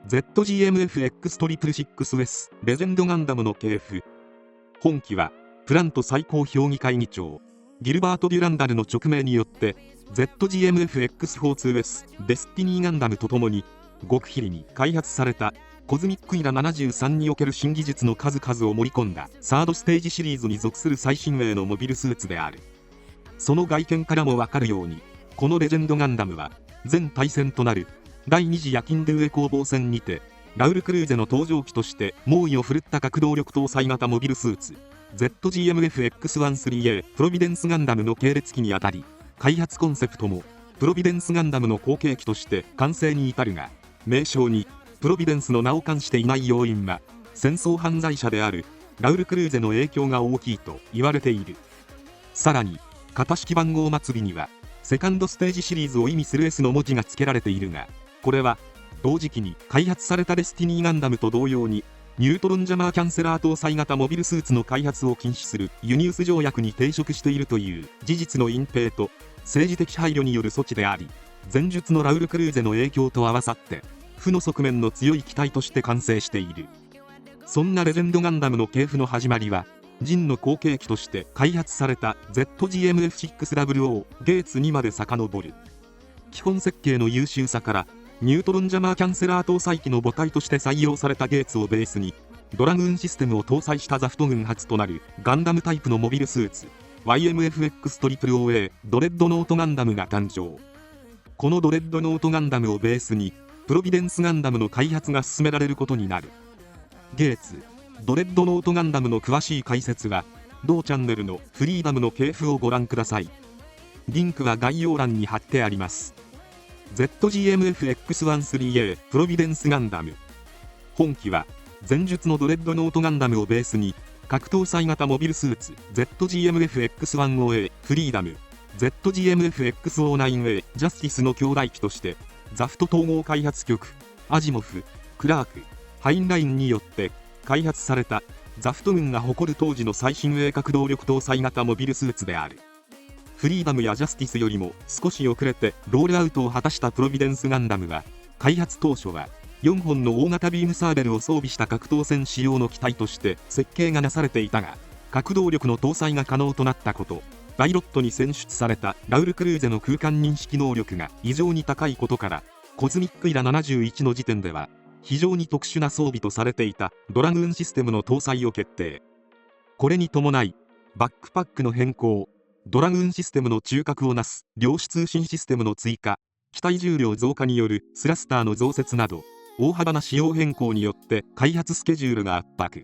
ZGMFX666S レジェンドガンダムの系譜。本機はプラント最高評議会議長ギルバート・デュランダルの勅命によって ZGMFX42S デスティニーガンダムとともに極秘裏に開発されたコズミックイラ73における新技術の数々を盛り込んだサードステージシリーズに属する最新鋭のモビルスーツである。その外見からもわかるように、このレジェンドガンダムは全対戦となる第2次ヤキンドゥエ攻防戦にてラウル・クルーゼの登場機として猛威を振るった核動力搭載型モビルスーツ ZGMFX13A プロビデンスガンダムの系列機にあたり、開発コンセプトもプロビデンスガンダムの後継機として完成に至るが、名称にプロビデンスの名を冠していない要因は戦争犯罪者であるラウル・クルーゼの影響が大きいと言われている。さらに型式番号末尾にはセカンドステージシリーズを意味する S の文字が付けられているが、これは同時期に開発されたデスティニーガンダムと同様にニュートロンジャマーキャンセラー搭載型モビルスーツの開発を禁止するユニウス条約に抵触しているという事実の隠蔽と政治的配慮による措置であり、前述のラウル・クルーゼの影響と合わさって負の側面の強い機体として完成している。そんなレジェンドガンダムの系譜の始まりは、ジンの後継機として開発された ZGMF600 ゲーツ2まで遡る。基本設計の優秀さからニュートロンジャマーキャンセラー搭載機の母体として採用されたゲーツをベースにドラグーンシステムを搭載したザフト軍初となるガンダムタイプのモビルスーツ YMFX300A ドレッドノートガンダムが誕生。このドレッドノートガンダムをベースにプロビデンスガンダムの開発が進められることになる。ゲーツドレッドノートガンダムの詳しい解説は同チャンネルのフリーダムの系譜をご覧ください。リンクは概要欄に貼ってあります。ZGMFX13A プロビデンスガンダム。本機は前述のドレッドノートガンダムをベースに核搭載型モビルスーツ ZGMFX10A フリーダム ZGMFX09A ジャスティスの兄弟機としてザフト統合開発局アジモフ、クラーク、ハインラインによって開発されたザフト軍が誇る当時の最新鋭核動力搭載型モビルスーツである。フリーダムやジャスティスよりも少し遅れてロールアウトを果たしたプロビデンスガンダムは、開発当初は4本の大型ビームサーベルを装備した格闘戦仕様の機体として設計がなされていたが、核動力の搭載が可能となったこと、パイロットに選出されたラウル・クルーゼの空間認識能力が異常に高いことから、コズミックイラ71の時点では非常に特殊な装備とされていたドラグーンシステムの搭載を決定。これに伴いバックパックの変更、ドラグーンシステムの中核をなす量子通信システムの追加、機体重量増加によるスラスターの増設など大幅な仕様変更によって開発スケジュールが圧迫。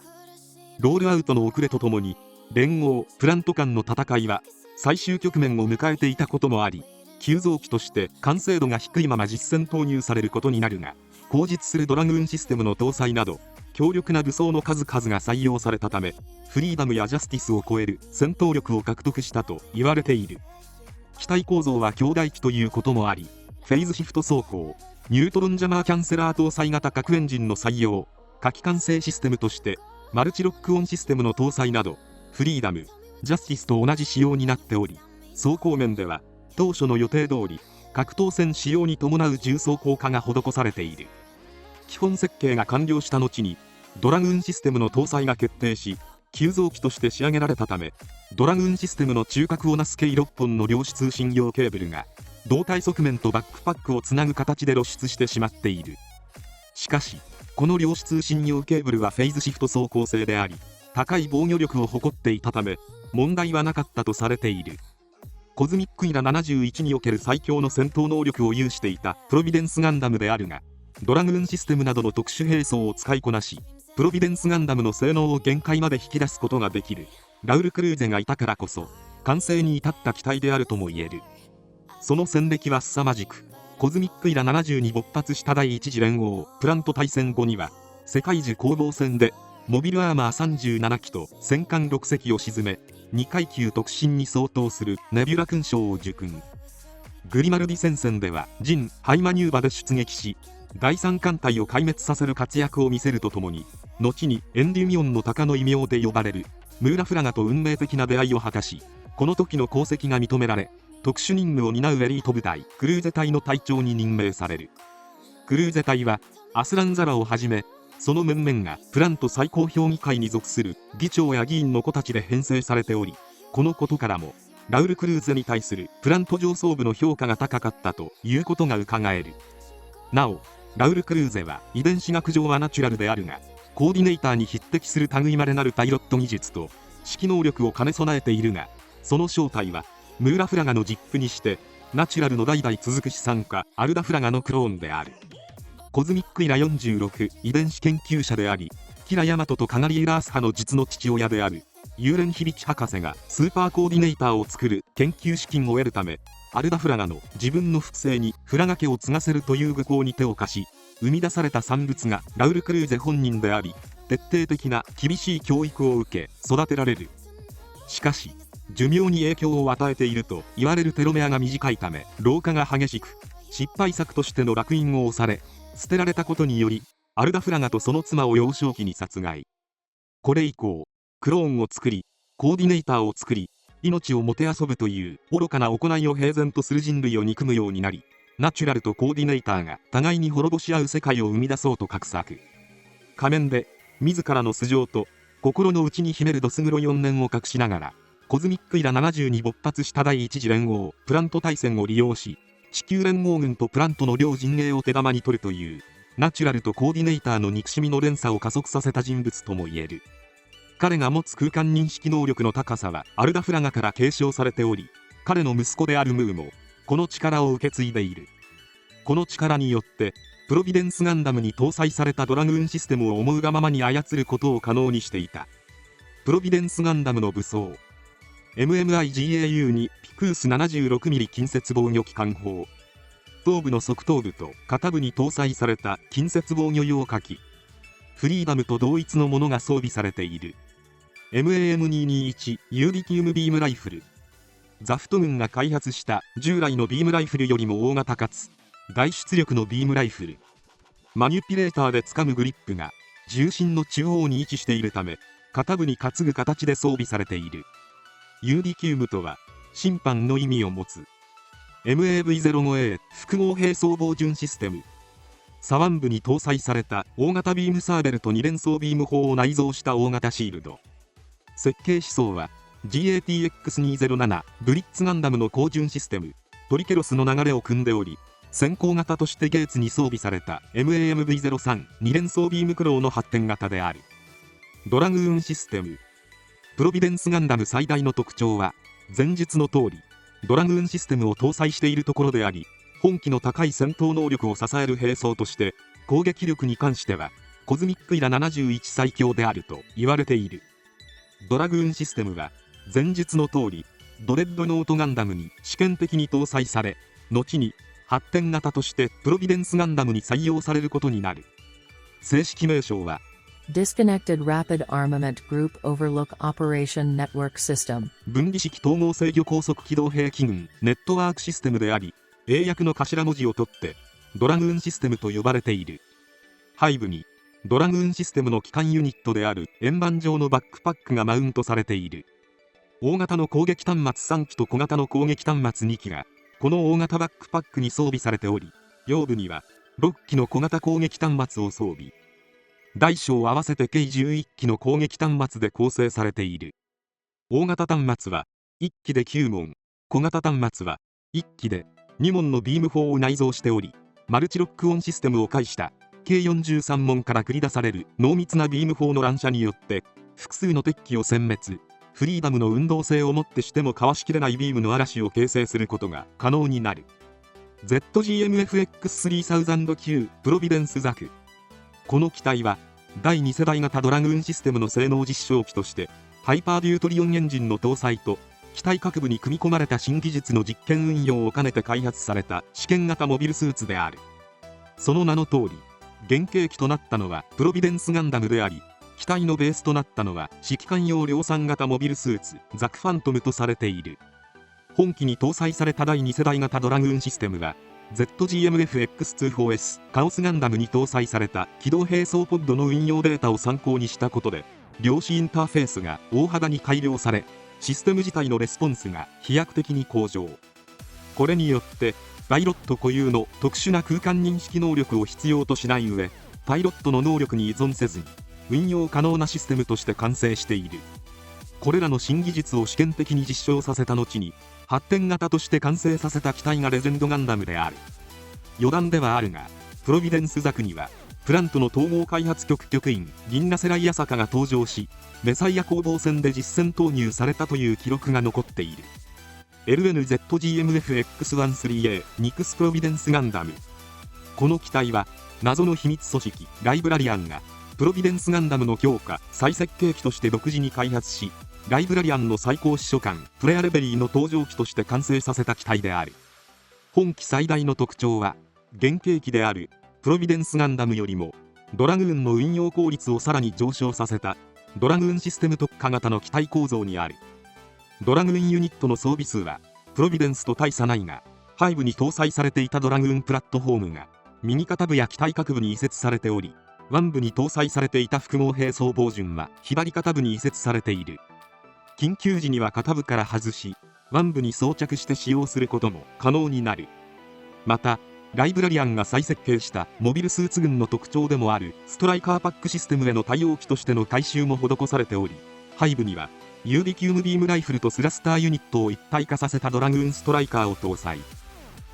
ロールアウトの遅れとともに連合プラント間の戦いは最終局面を迎えていたこともあり、急増機として完成度が低いまま実戦投入されることになるが、後述するドラグーンシステムの搭載など強力な武装の数々が採用されたため、フリーダムやジャスティスを超える戦闘力を獲得したと言われている。機体構造は兄弟機ということもあり、フェイズシフト走行、ニュートロンジャマーキャンセラー搭載型核エンジンの採用、火器管制システムとしてマルチロックオンシステムの搭載など、フリーダム、ジャスティスと同じ仕様になっており、装甲面では当初の予定通り格闘戦仕様に伴う重装甲化が施されている。基本設計が完了した後にドラグーンシステムの搭載が決定し、急増機として仕上げられたため、ドラグーンシステムの中核をなす計6本の量子通信用ケーブルが胴体側面とバックパックをつなぐ形で露出してしまっている。しかしこの量子通信用ケーブルはフェイズシフト走行性であり、高い防御力を誇っていたため問題はなかったとされている。コズミックイラ71における最強の戦闘能力を有していたプロビデンスガンダムであるが、ドラグーンシステムなどの特殊兵装を使いこなし、プロビデンスガンダムの性能を限界まで引き出すことができるラウル・クルーゼがいたからこそ完成に至った機体であるとも言える。その戦歴は凄まじく、コズミックイラ70に勃発した第一次連合プラント大戦後には世界樹攻防戦でモビルアーマー37機と戦艦6隻を沈め、2階級特進に相当するネビュラ勲章を受勲。グリマルディ戦線ではジン・ハイマニューバで出撃し、第三艦隊を壊滅させる活躍を見せるとともに、後にエンデュミオンの鷹の異名で呼ばれるムーラフラガと運命的な出会いを果たし、この時の功績が認められ、特殊任務を担うエリート部隊クルーゼ隊の隊長に任命される。クルーゼ隊はアスラン・ザラをはじめその面々がプラント最高評議会に属する議長や議員の子たちで編成されており、このことからもラウル・クルーゼに対するプラント上層部の評価が高かったということが伺える。なおラウル・クルーゼは遺伝子学上はナチュラルであるが、コーディネーターに匹敵する類まれなるパイロット技術と指揮能力を兼ね備えているが、その正体はムーラフラガの実父にしてナチュラルの代々続く資産家アルダフラガのクローンである。コズミックイラ46遺伝子研究者であり、キラ・ヤマトとカナリエラース派の実の父親であるユーレン・ヒビチ博士がスーパーコーディネーターを作る研究資金を得るため、アルダフラガの自分の複製にフラガ家を継がせるという愚行に手を貸し、生み出された産物がラウル・クルーゼ本人であり、徹底的な厳しい教育を受け育てられる。しかし寿命に影響を与えていると言われるテロメアが短いため、老化が激しく、失敗作としての烙印を押され捨てられたことにより、アルダフラガとその妻を幼少期に殺害。これ以降クローンを作り、コーディネーターを作り、命をもてあそぶという愚かな行いを平然とする人類を憎むようになり、ナチュラルとコーディネーターが互いに滅ぼし合う世界を生み出そうと画策。仮面で自らの素性と心の内に秘めるどす黒い怨念を隠しながら、コズミックイラ70に勃発した第一次連合プラント大戦を利用し、地球連合軍とプラントの両陣営を手玉に取るというナチュラルとコーディネーターの憎しみの連鎖を加速させた人物ともいえる。彼が持つ空間認識能力の高さはアルダフラガから継承されており、彼の息子であるムーもこの力を受け継いでいる。この力によってプロビデンスガンダムに搭載されたドラグーンシステムを思うがままに操ることを可能にしていた。プロビデンスガンダムの武装 MMIGAU にピクース 76mm 近接防御機関砲、頭部の側頭部と肩部に搭載された近接防御用火器フリーダムと同一のものが装備されている。 MAM221 ユーリティウムビームライフル、ザフト軍が開発した従来のビームライフルよりも大型かつ大出力のビームライフル。マニュピュレーターで掴むグリップが重心の中央に位置しているため、肩部に担ぐ形で装備されている。ユーディキウムとは審判の意味を持つ。 MAV-05A 複合兵装防準システム、左腕部に搭載された大型ビームサーベルと2連装ビーム砲を内蔵した大型シールド。設計思想は GATX207 ブリッツガンダムの高準システムトリケロスの流れを組んでおり、先行型としてゲーツに装備された MAMV-03 2連装ビームクローの発展型である。ドラグーンシステム、プロビデンスガンダム最大の特徴は前述の通りドラグーンシステムを搭載しているところであり、本気の高い戦闘能力を支える兵装として攻撃力に関してはコズミックイラ71最強であると言われている。ドラグーンシステムは前述の通りドレッドノートガンダムに試験的に搭載され、後に発展型としてプロビデンスガンダムに採用されることになる。正式名称は Disconnected Rapid Armament Group Overlook Operation Network System 分離式統合制御高速機動兵器群ネットワークシステムであり、英訳の頭文字を取ってドラグーンシステムと呼ばれている。背部にドラグーンシステムの基幹ユニットである円盤状のバックパックがマウントされている。大型の攻撃端末3機と小型の攻撃端末2機がこの大型バックパックに装備されており、腰部には6機の小型攻撃端末を装備。大小合わせて計11機の攻撃端末で構成されている。大型端末は1機で9門、小型端末は1機で2門のビーム砲を内蔵しており、マルチロックオンシステムを介した計43門から繰り出される濃密なビーム砲の乱射によって複数の敵機を殲滅、フリーダムの運動性をもってしてもかわしきれないビームの嵐を形成することが可能になる。 ZGMFX3000Q プロビデンスザク、この機体は第2世代型ドラグーンシステムの性能実証機としてハイパーデュートリオンエンジンの搭載と機体各部に組み込まれた新技術の実験運用を兼ねて開発された試験型モビルスーツである。その名の通り原型機となったのはプロビデンスガンダムであり、機体のベースとなったのは指揮官用量産型モビルスーツザクファントムとされている。本機に搭載された第2世代型ドラグーンシステムは ZGMFX24S カオスガンダムに搭載された機動兵装ポッドの運用データを参考にしたことで、量子インターフェースが大幅に改良され、システム自体のレスポンスが飛躍的に向上。これによってパイロット固有の特殊な空間認識能力を必要としない上、パイロットの能力に依存せずに運用可能なシステムとして完成している。これらの新技術を試験的に実証させた後に発展型として完成させた機体がレジェンドガンダムである。余談ではあるが、プロビデンスザクにはプラントの統合開発局局員銀ナセライヤサカが登場し、メサイア攻防戦で実戦投入されたという記録が残っている。 LNZGMFX13A ニクスプロビデンスガンダム。この機体は謎の秘密組織ライブラリアンがプロビデンスガンダムの強化再設計機として独自に開発し、ライブラリアンの最高司書官プレアレベリーの登場機として完成させた機体である。本機最大の特徴は、原型機であるプロビデンスガンダムよりもドラグーンの運用効率をさらに上昇させたドラグーンシステム特化型の機体構造にある。ドラグーンユニットの装備数はプロビデンスと大差ないが、背部に搭載されていたドラグーンプラットフォームが右肩部や機体各部に移設されており、腕部に搭載されていた複合兵装防順は左肩部に移設されている。緊急時には肩部から外し、腕部に装着して使用することも可能になる。また、ライブラリアンが再設計したモビルスーツ群の特徴でもあるストライカーパックシステムへの対応機としての改修も施されており、背部にはユービキウムビームライフルとスラスターユニットを一体化させたドラグーンストライカーを搭載。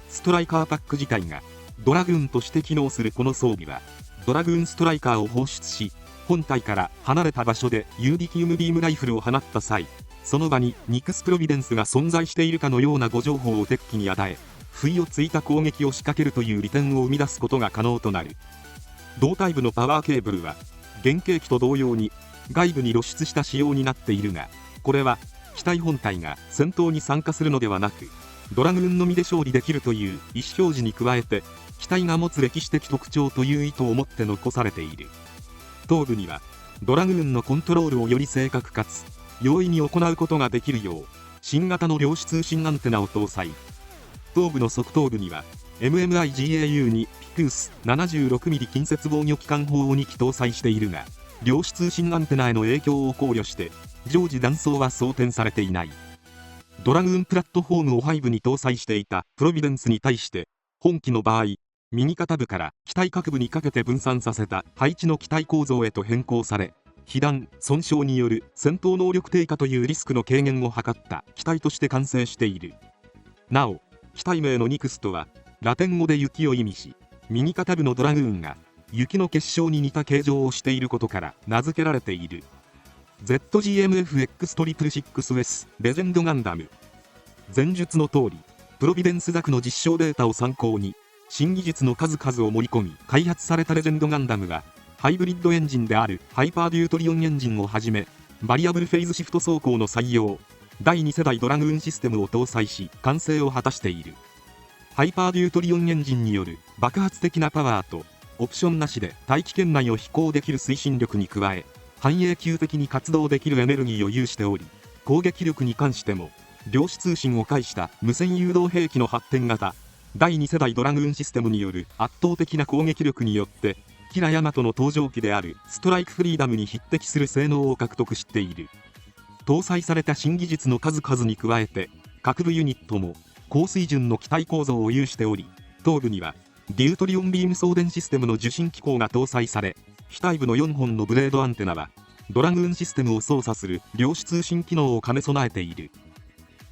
ストライカーパック自体がドラグーンとして機能するこの装備は、ドラグーンストライカーを放出し、本体から離れた場所でユービキウムビームライフルを放った際、その場にニクスプロビデンスが存在しているかのような誤情報を敵機に与え、不意をついた攻撃を仕掛けるという利点を生み出すことが可能となる。胴体部のパワーケーブルは原型機と同様に外部に露出した仕様になっているが、これは機体本体が戦闘に参加するのではなく、ドラグーンのみで勝利できるという意思表示に加えて、機体が持つ歴史的特徴という意図を持って残されている。頭部にはドラグーンのコントロールをより正確かつ容易に行うことができるよう新型の量子通信アンテナを搭載。頭部の側頭部には MMIGAU にピクース 76mm 近接防御機関砲を2機搭載しているが、量子通信アンテナへの影響を考慮して常時断層は装填されていない。ドラグーンプラットフォームを背部に搭載していたプロビデンスに対して、本機の場合右肩部から機体各部にかけて分散させた配置の機体構造へと変更され、被弾損傷による戦闘能力低下というリスクの軽減を図った機体として完成している。なお、機体名のニクスとはラテン語で雪を意味し、右肩部のドラグーンが雪の結晶に似た形状をしていることから名付けられている。 ZGMFX666S レジェンドガンダム。前述の通り、プロビデンスザクの実証データを参考に新技術の数々を盛り込み開発されたレジェンドガンダムが、ハイブリッドエンジンであるハイパーデュートリオンエンジンをはじめ、バリアブルフェイズシフト走行の採用、第2世代ドラグーンシステムを搭載し完成を果たしている。ハイパーデュートリオンエンジンによる爆発的なパワーと、オプションなしで大気圏内を飛行できる推進力に加え、半永久的に活動できるエネルギーを有しており、攻撃力に関しても量子通信を介した無線誘導兵器の発展型第2世代ドラグーンシステムによる圧倒的な攻撃力によって、キラヤマトの登場機であるストライクフリーダムに匹敵する性能を獲得している。搭載された新技術の数々に加えて、各部ユニットも高水準の機体構造を有しており、頭部にはデュートリオンビーム送電システムの受信機構が搭載され、額部の4本のブレードアンテナはドラグーンシステムを操作する量子通信機能を兼ね備えている。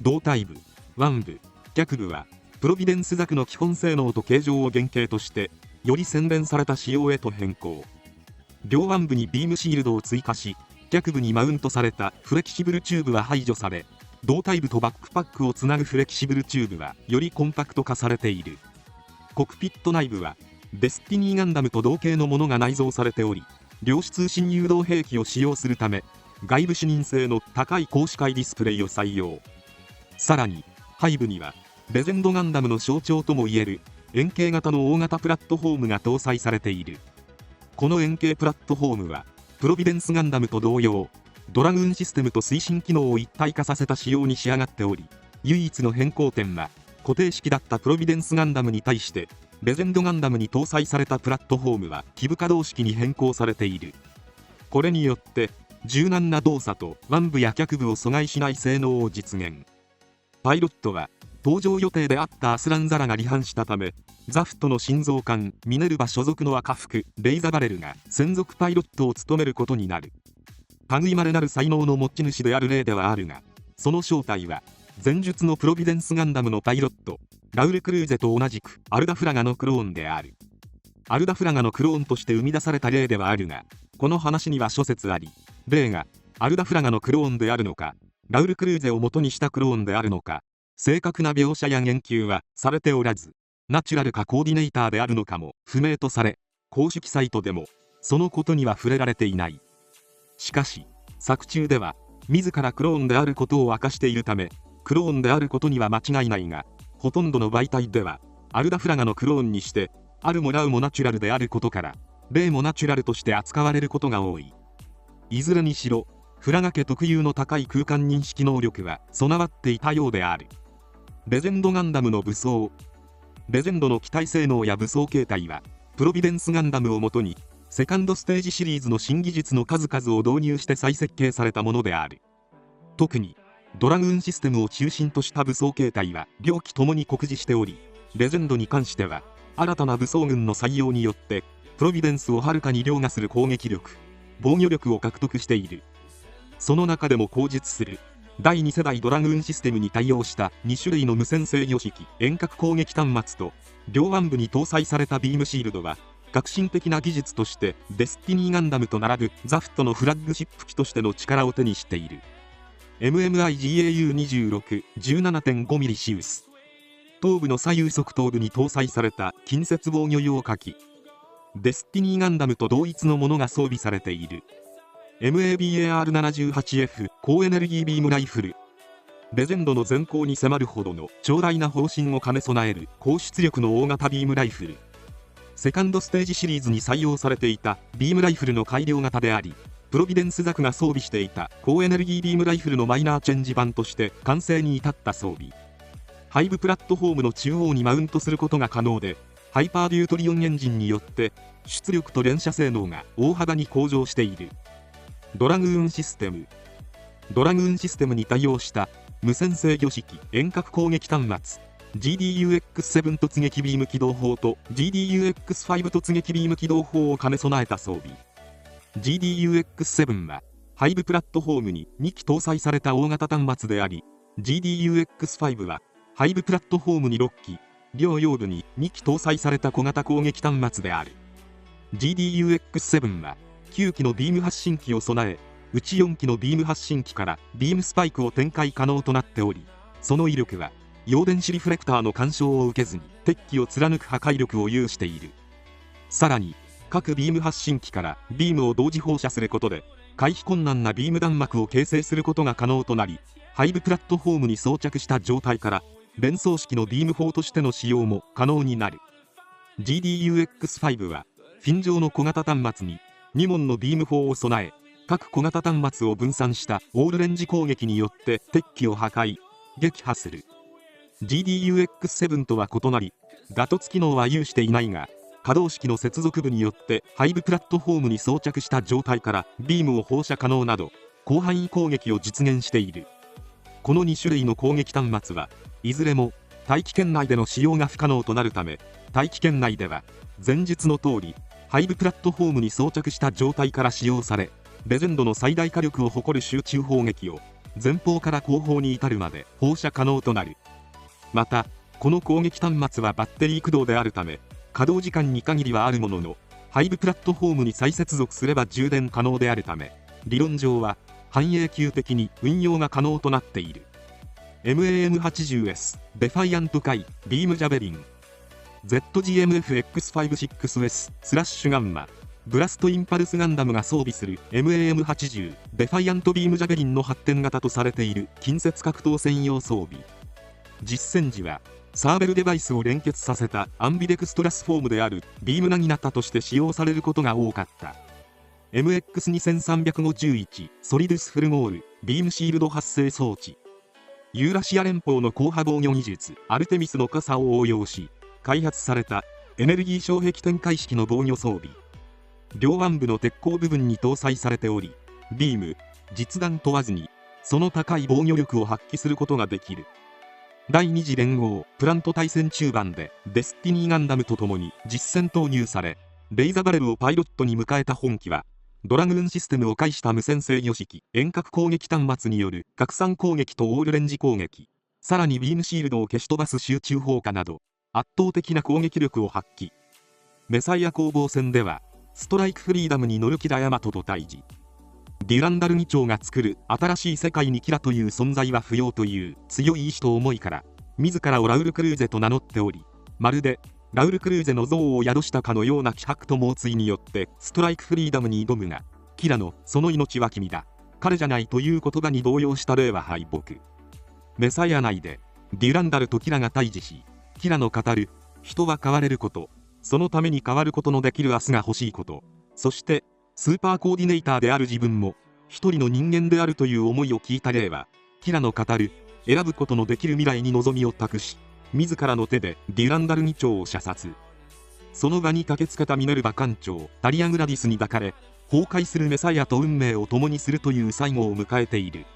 胴体部、腕部、脚部はプロビデンスザクの基本性能と形状を原型としてより洗練された仕様へと変更。両腕部にビームシールドを追加し、脚部にマウントされたフレキシブルチューブは排除され、胴体部とバックパックをつなぐフレキシブルチューブはよりコンパクト化されている。コクピット内部はデスティニーガンダムと同型のものが内蔵されており、量子通信誘導兵器を使用するため外部視認性の高い高視界ディスプレイを採用。さらに背部にはレジェンドガンダムの象徴ともいえる円形型の大型プラットフォームが搭載されている。この円形プラットフォームはプロビデンスガンダムと同様、ドラグーンシステムと推進機能を一体化させた仕様に仕上がっており、唯一の変更点は固定式だったプロビデンスガンダムに対してレジェンドガンダムに搭載されたプラットフォームは基部可動式に変更されている。これによって柔軟な動作と腕部や脚部を阻害しない性能を実現。パイロットは搭乗予定であったアスランザラが離反したため、ザフトの心臓艦ミネルヴァ所属の赤服レイザバレルが専属パイロットを務めることになる。類まれなる才能の持ち主であるレイではあるが、その正体は前述のプロビデンスガンダムのパイロットラウル・クルーゼと同じくアルダフラガのクローンである。アルダフラガのクローンとして生み出されたレイではあるが、この話には諸説あり、レイがアルダフラガのクローンであるのか、ラウル・クルーゼを元にしたクローンであるのか、正確な描写や言及はされておらず、ナチュラルかコーディネーターであるのかも不明とされ、公式サイトでもそのことには触れられていない。しかし作中では自らクローンであることを明かしているため、クローンであることには間違いないが、ほとんどの媒体ではアルダフラガのクローンにしてアルもラウもナチュラルであることから、レイもナチュラルとして扱われることが多い。いずれにしろフラガ家特有の高い空間認識能力は備わっていたようである。レジェンドガンダムの武装。レジェンドの機体性能や武装形態はプロビデンスガンダムをもとにセカンドステージシリーズの新技術の数々を導入して再設計されたものである。特にドラグーンシステムを中心とした武装形態は両機ともに酷似しており、レジェンドに関しては新たな武装群の採用によってプロビデンスをはるかに凌駕する攻撃力、防御力を獲得している。その中でも後述する第2世代ドラグーンシステムに対応した2種類の無線制御式遠隔攻撃端末と両腕部に搭載されたビームシールドは、革新的な技術としてデスティニーガンダムと並ぶザフトのフラッグシップ機としての力を手にしている。 MMI-GAU26 17.5mm シウス、頭部の左右側頭部に搭載された近接防御用火器デスティニーガンダムと同一のものが装備されている。 MABAR78F 高エネルギービームライフル、レジェンドの前方に迫るほどの長大な砲身を兼ね備える高出力の大型ビームライフル。セカンドステージシリーズに採用されていたビームライフルの改良型であり、プロビデンスザクが装備していた高エネルギービームライフルのマイナーチェンジ版として完成に至った装備。背部プラットフォームの中央にマウントすることが可能で、ハイパーデュートリオンエンジンによって出力と連射性能が大幅に向上している。ドラグーンシステム。ドラグーンシステムに対応した無線制御式遠隔攻撃端末 GDUX7 突撃ビーム起動砲と GDUX5 突撃ビーム起動砲を兼ね備えた装備。 GDUX7 は背部プラットフォームに2機搭載された大型端末であり、 GDUX5 は背部プラットフォームに6機、両腰部に2機搭載された小型攻撃端末である。 GDUX7 は9機のビーム発信機を備え、うち4機のビーム発信機からビームスパイクを展開可能となっており、その威力は陽電子リフレクターの干渉を受けずに敵機を貫く破壊力を有している。さらに各ビーム発信機からビームを同時放射することで回避困難なビーム弾幕を形成することが可能となり、背部プラットフォームに装着した状態から連装式のビーム砲としての使用も可能になる。 GDUX5 はフィン状の小型端末に2門のビーム砲を備え、各小型端末を分散したオールレンジ攻撃によって敵機を破壊撃破する。 GDUX7 とは異なりガトツ機能は有していないが、可動式の接続部によって背部プラットフォームに装着した状態からビームを放射可能など広範囲攻撃を実現している。この2種類の攻撃端末はいずれも大気圏内での使用が不可能となるため、大気圏内では前述の通り背部プラットフォームに装着した状態から使用され、レジェンドの最大火力を誇る集中砲撃を前方から後方に至るまで放射可能となる。またこの攻撃端末はバッテリー駆動であるため稼働時間に限りはあるものの、背部プラットフォームに再接続すれば充電可能であるため、理論上は半永久的に運用が可能となっている。 MAM80S デファイアント海ビームジャベリン ZGMFX56S スラッシュガンマブラストインパルスガンダムが装備する MAM80 デファイアントビームジャベリンの発展型とされている近接格闘専用装備。実戦時はサーベルデバイスを連結させたアンビデクストラスフォームであるビームナギナタとして使用されることが多かった。 MX2351 ソリドゥスフルゴールビームシールド発生装置。ユーラシア連邦の高波防御技術アルテミスの傘を応用し開発されたエネルギー障壁展開式の防御装備。両腕部の鉄鋼部分に搭載されており、ビーム実弾問わずにその高い防御力を発揮することができる。第2次連合プラント対戦中盤でデスティニーガンダムと共に実戦投入され、レイザバレルをパイロットに迎えた本機は、ドラグーンシステムを介した無線制御式遠隔攻撃端末による拡散攻撃とオールレンジ攻撃、さらにビームシールドを消し飛ばす集中砲火など圧倒的な攻撃力を発揮。メサイア攻防戦ではストライクフリーダムに乗るキラヤマトと対峙。デュランダル2長が作る新しい世界にキラという存在は不要という強い意志と思いから、自らをラウル・クルーゼと名乗っており、まるでラウル・クルーゼの像を宿したかのような気迫と猛追によってストライクフリーダムに挑むが、キラのその命は君だ、彼じゃないという言葉に動揺した霊は敗北。メサイア内でデュランダルとキラが対峙し、キラの語る人は変われること、そのために変わることのできる明日が欲しいこと、そしてスーパーコーディネーターである自分も一人の人間であるという思いを聞いた霊は、キラの語る選ぶことのできる未来に望みを託し、自らの手でデュランダル2長を射殺。その場に駆けつけたミネルヴァ艦長タリア・グラディスに抱かれ、崩壊するメサイアと運命を共にするという最後を迎えている。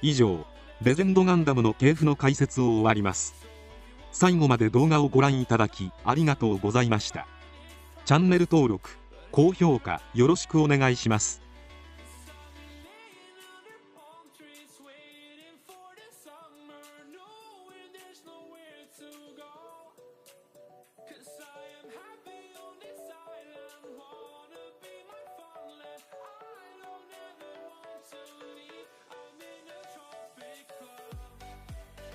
以上、レジェンドガンダムの系譜の解説を終わります。最後まで動画をご覧いただきありがとうございました。チャンネル登録、高評価よろしくお願いします。